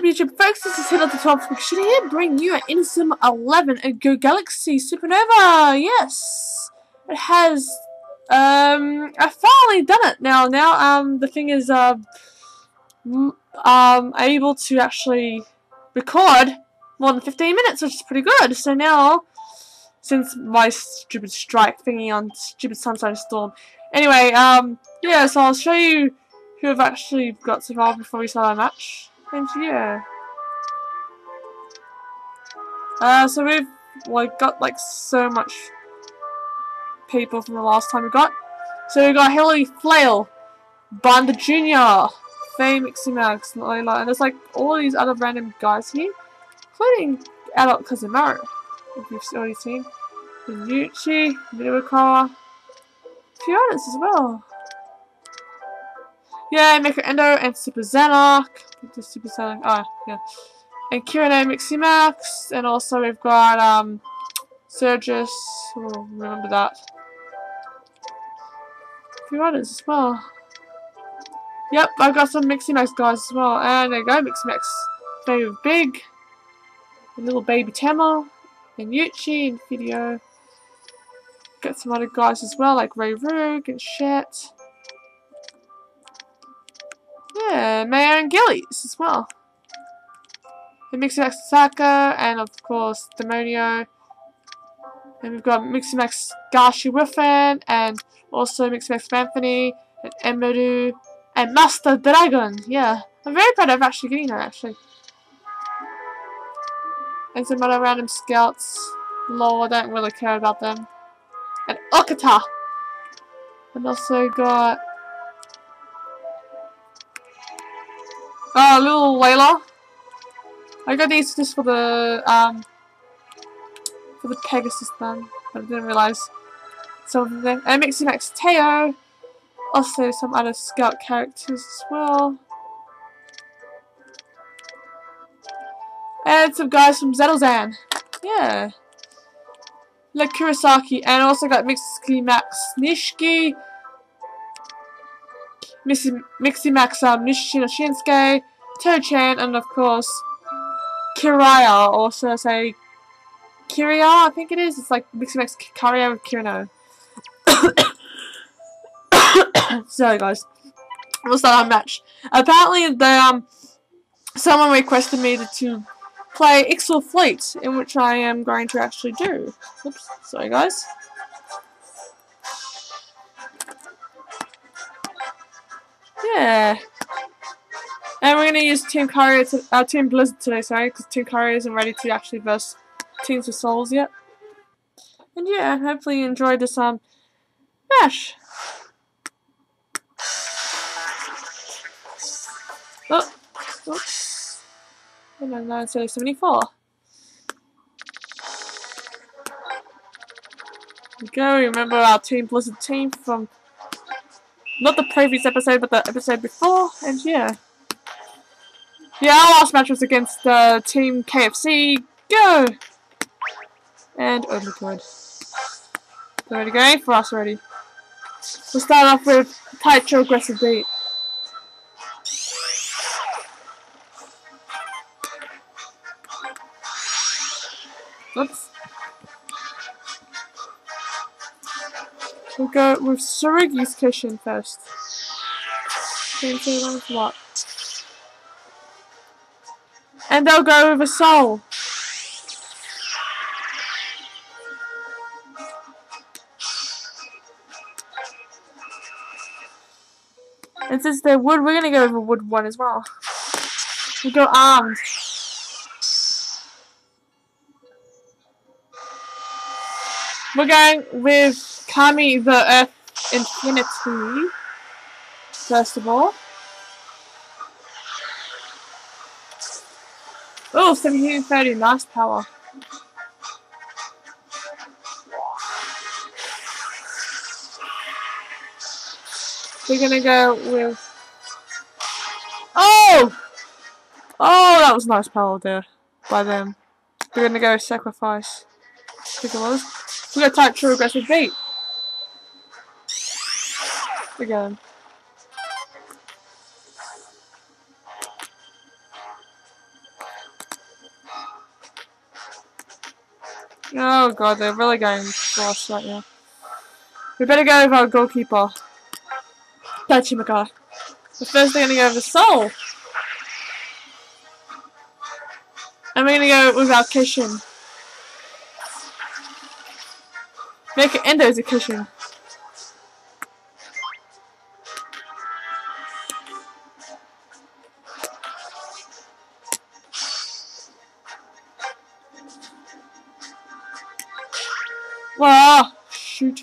YouTube folks, this is Hit at the Top Fiction here, bringing you an Inazuma 11 and Go Galaxy Supernova. Yes, it has. I finally done it now. The thing is, able to actually record more than 15 minutes, which is pretty good. So now, since my stupid strike thingy on stupid Sunshine Storm. Anyway, yeah. So I'll show you who I've actually got so far before we start our match. And yeah. So we've got like so much people from the last time we got. So we got Hilary Flail, Banda Jr., Faye Miximax, Layla, and there's like all these other random guys here, including Adult Kazemaru, if you've already seen. Yuchi, Miwakawa, a few others as well. Yeah, Miko Endo and Super Xanark. Super Xanark, oh yeah. And Kirano Miximax, and also we've got Surgis, oh, remember that. A few others as well. Yep, I've got some Miximax guys as well. And there you go, Miximax. Baby Big, and little baby Tama, and Yuchi, and Video. Got some other guys as well, like Ray Roog and shit. Yeah, Mayo and Gillies as well. And Miximax Saka, and of course Demonio. And we've got Miximax Gashi Wiffen, and also Miximax Fanfani, and Emeru, and Master Dragon. Yeah, I'm very proud of actually getting her actually. And some other random scouts. Lol, I don't really care about them. And Okata! And also got little Layla. I got these just for the Pegasus thing, but I didn't realise some of them there. And Miximax Teo. Also some other scout characters as well. And some guys from Zettelzan. Yeah. Like Kurosaki. And also got Miximax Nishiki. Miximax Nishino Shinsuke. Toe-chan, and of course Kiraya. Also say Kiria, I think it is. It's like Miximax Kiria with Kirino. Sorry guys. We'll start our match. Apparently someone requested me to play Ixal Fleet, in which I am going to actually do. Oops, sorry guys. Yeah. And we're going to use Team Team Blizzard today, sorry, because Team Courier isn't ready to actually verse Teams with Souls yet. And yeah, hopefully you enjoyed this match. Oh, oops. 9 instead of 74. There we go. Remember our Team Blizzard team from not the previous episode, but the episode before. And yeah. Yeah, our last match was against Team KFC. Go! And oh my god. They're already going for us already. We'll start off with Taicho aggressive beat. Oops. We'll go with Tsurugi's Kishin first. What? And they'll go with a soul. And since they're wood, we're gonna go with a wood one as well. We'll go armed. We're going with Kami the Earth Infinity, first of all. Oh, 1730, nice power. We're gonna go with... Oh! Oh, that was nice power there by them. We're gonna go Sacrifice. I think it was. We're gonna type True Aggressive Beat. Again. Oh god, they're really going for us right now. We better go with our goalkeeper. Tachimaka. But first they're gonna go with the Soul. And we're gonna go with our Kishin. Make it Endo's a Kishin. Wow, shoot.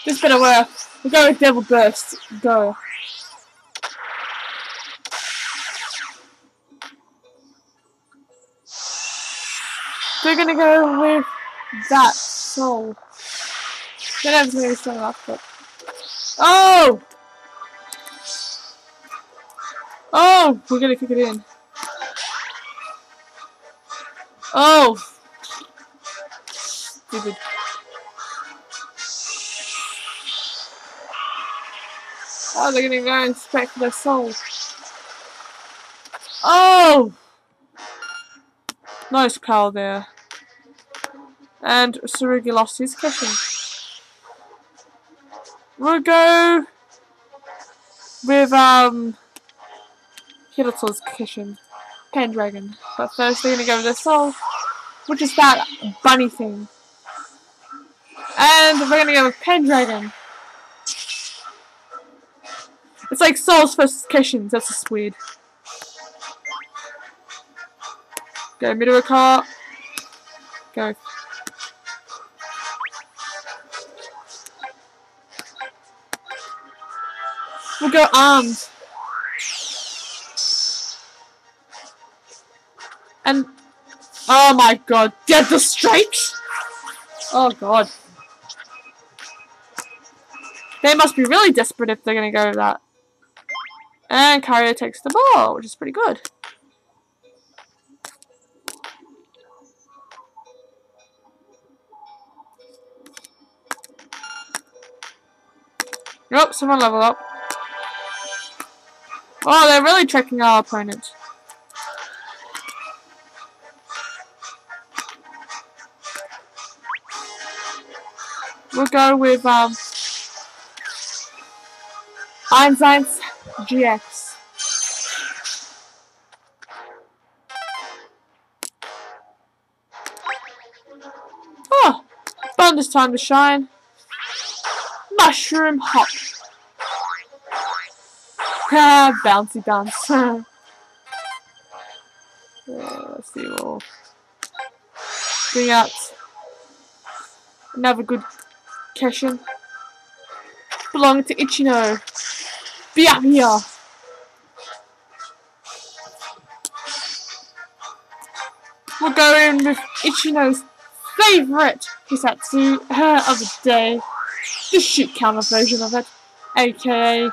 This better work. We'll go with Devil Burst. Go. We're gonna go with that Soul. Don't have to strong enough, but. Oh! Oh! We're gonna kick it in. Oh! Stupid. Oh, they're gonna go and spec for their Soul. Oh! Nice power there. And Tsurugi lost his Kishin. We'll go with Hirato's Kishin. Pendragon. But first we're gonna go with the Soul, which is that bunny thing. And we're gonna go with Pendragon. It's like Soul's first Kishins, that's just weird. Go Midorika. Go. We'll go arms. And oh my god, get the strikes! Oh god. They must be really desperate if they're gonna go with that. And Kario takes the ball, which is pretty good. Nope, someone level up. Oh, they're really tricking our opponent. We'll go with Einstein's GX. Oh, bonus time to shine. Mushroom hop. Ah, bouncy bounce. Let's see, we'll bring out another good Keshin. Belonging to Ichino. Byakuya. We'll go in with Ichino's favourite Hisatsu of the day. The shoot counter version of it. aka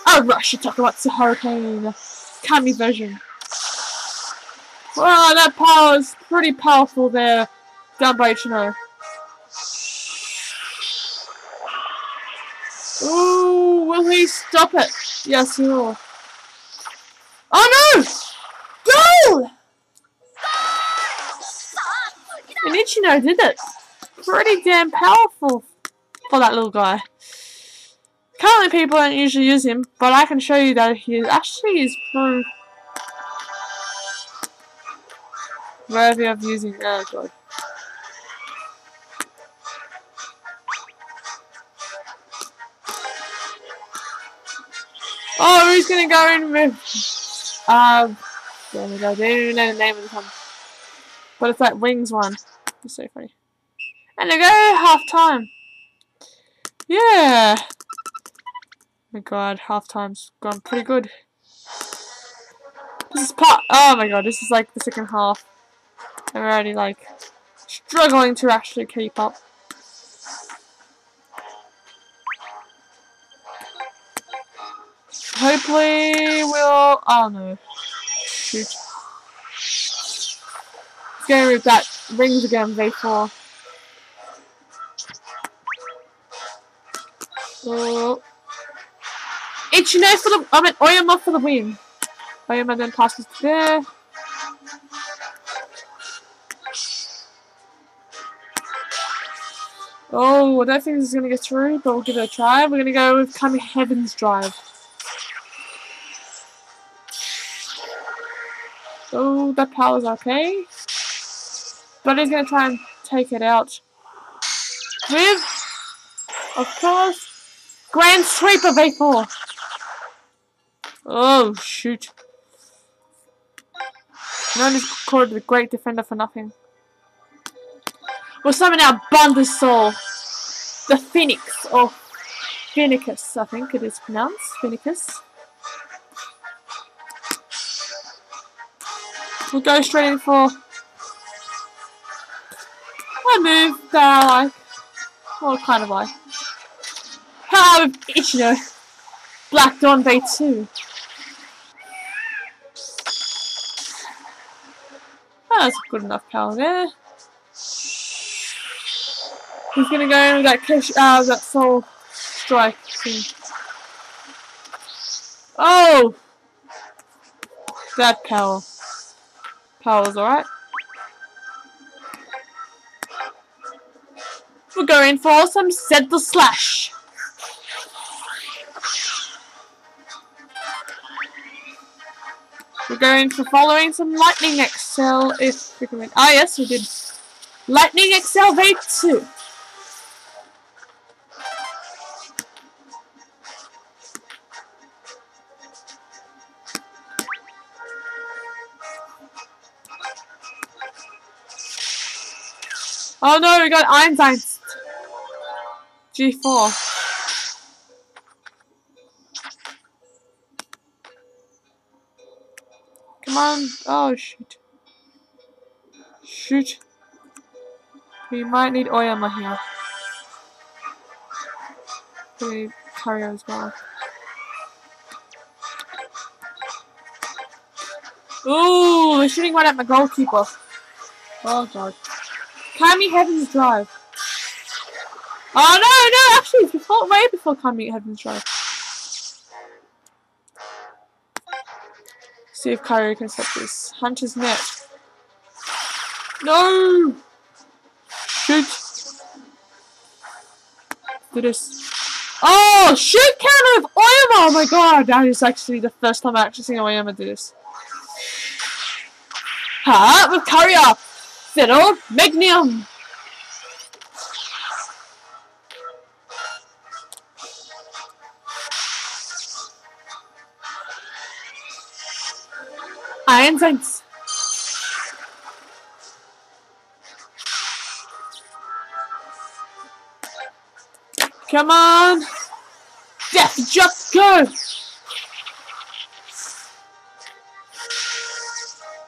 a Rush Takamatsu Hurricane Kami version. Wow, that power is pretty powerful there, done by Ichino. Ooh, will he stop it? Yes, he will. Oh no! Goal! And Ichino did it. Pretty damn powerful for that little guy. Currently people don't usually use him, but I can show you that he actually is pro worthy of using. Oh god. Oh, who's gonna go in with there we go, they don't even know the name of the one. But it's that Wings one. It's so funny. And they go half time. Yeah. Oh my god, half time's gone pretty good. This is part. Oh my god, this is like the second half. I'm already like struggling to actually keep up. Hopefully we'll. Oh no. Shoot. Let's go with that Rings again, V4. Oh. Ichino for the. I mean, Oyama for the win. Oyama then passes to there. Oh, I don't think this is going to get through, but we'll give it a try. We're going to go with Kami Heaven's Drive. Oh, that power's okay. But he's going to try and take it out with, of course, Grand Sweep of A4. Oh, shoot. No one is called the Great Defender for nothing. We'll summon our Bulbasaur, the Phoenix, or Phoenicus, I think it is pronounced. Phoenicus. We'll go straight in for a move that I like. Well, kind of like. Power of Ichino. Black Dawn V2. Oh, that's good enough power there. He's gonna go in with that Soul Strike thing. Oh! That power. Power's alright. We're going for some Sentinel Slash. We're going for following some Lightning Excel if we can win. Ah, yes, we did. Lightning Excel V2. Oh no, we got Einstein. G4. Come on. Oh, shoot. Shoot. We might need Oyama here. We need Kario as well. Ooh, they're shooting right at my goalkeeper. Oh god. Kami Heaven's Drive. Oh no, actually it's before, way before Kami Heaven's Drive. See if Kario can stop this. Hunter's Net. No! Shoot! Do this. Oh! Shoot counter of Oyama! Oh my god, that is actually the first time I actually seen Oyama do this. Ha! With Kario! Fiddle! Magnum! Iron Saints. Come on! Death Jump, go!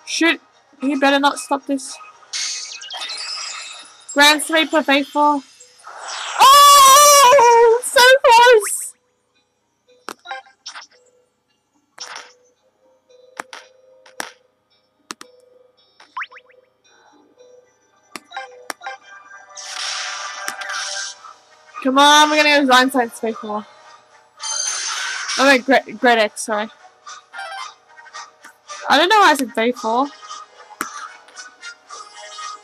Shoot! You better not stop this. Grand Sweep of A4. Oh! So close! Come on, we're gonna go Einstein Space War. Oh wait, Great X, sorry. I don't know why I said V4.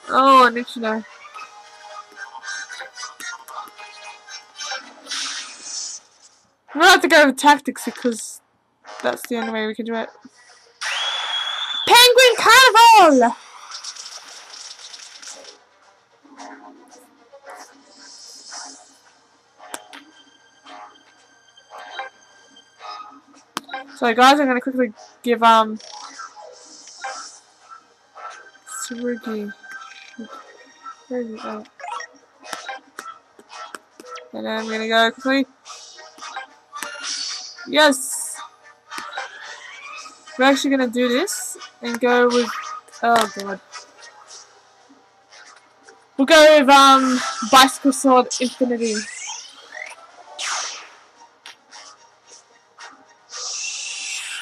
Oh, I need to know. I'm gonna have to go with tactics because that's the only way we can do it. Penguin Carnival! So guys, I'm gonna quickly give Tsurugi. Where is it? Oh. And then I'm gonna go quickly. Yes! We're actually gonna do this and go with, oh god. We'll go with Bicycle Sword Infinity.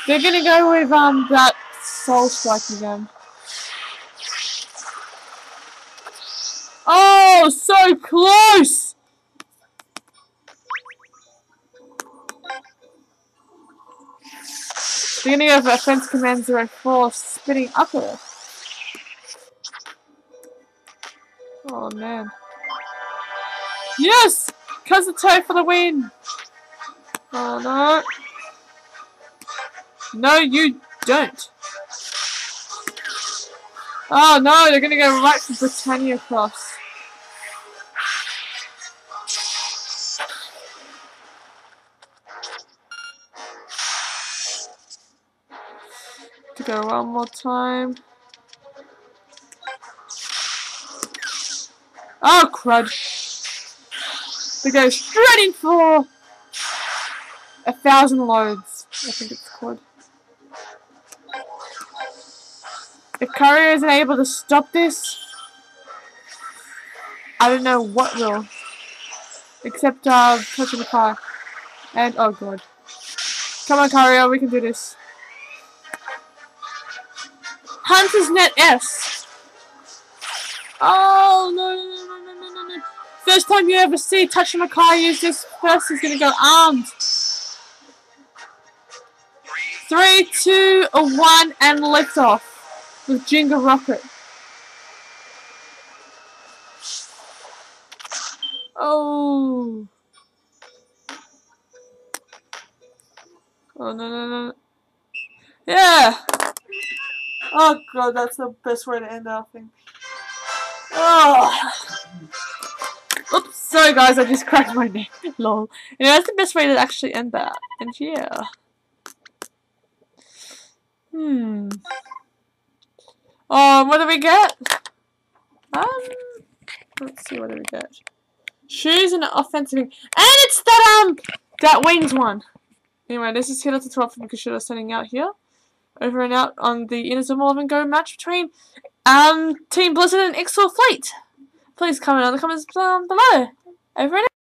They're gonna go with that Soul Strike again. Oh, so close! They're gonna go for Offense Command 04, spinning upper. Oh man. Yes! Kazuto for the win! Oh no. No, you don't. Oh no, they're gonna go right for Britannia Cross. To go one more time. Oh crud. They go straight in for 1,000 loads, I think it's called. If Courier isn't able to stop this, I don't know what will. Except touching the car. And oh god. Come on Courier, we can do this. Hunter's Net S. Oh no no no no no no no. First time you ever see Touching the car use this, first is gonna go armed. 3, 2, 1 and lift off with Jingle Rocket. Oh. Oh no no no. Yeah. Oh god, that's the best way to end our thing. Oh. Oops, sorry guys, I just cracked my neck. Lol. Yeah, that's the best way to actually end that. And yeah. What do we get? Let's see, what do we get? Shoes and offensive. And it's that wings one. Anyway, this is Hilo to 12 from Kushida sending out here. Over and out on the Inazuma 11 Go match between Team Blizzard and Ixal Fleet. Please comment on the comments below. Over and out.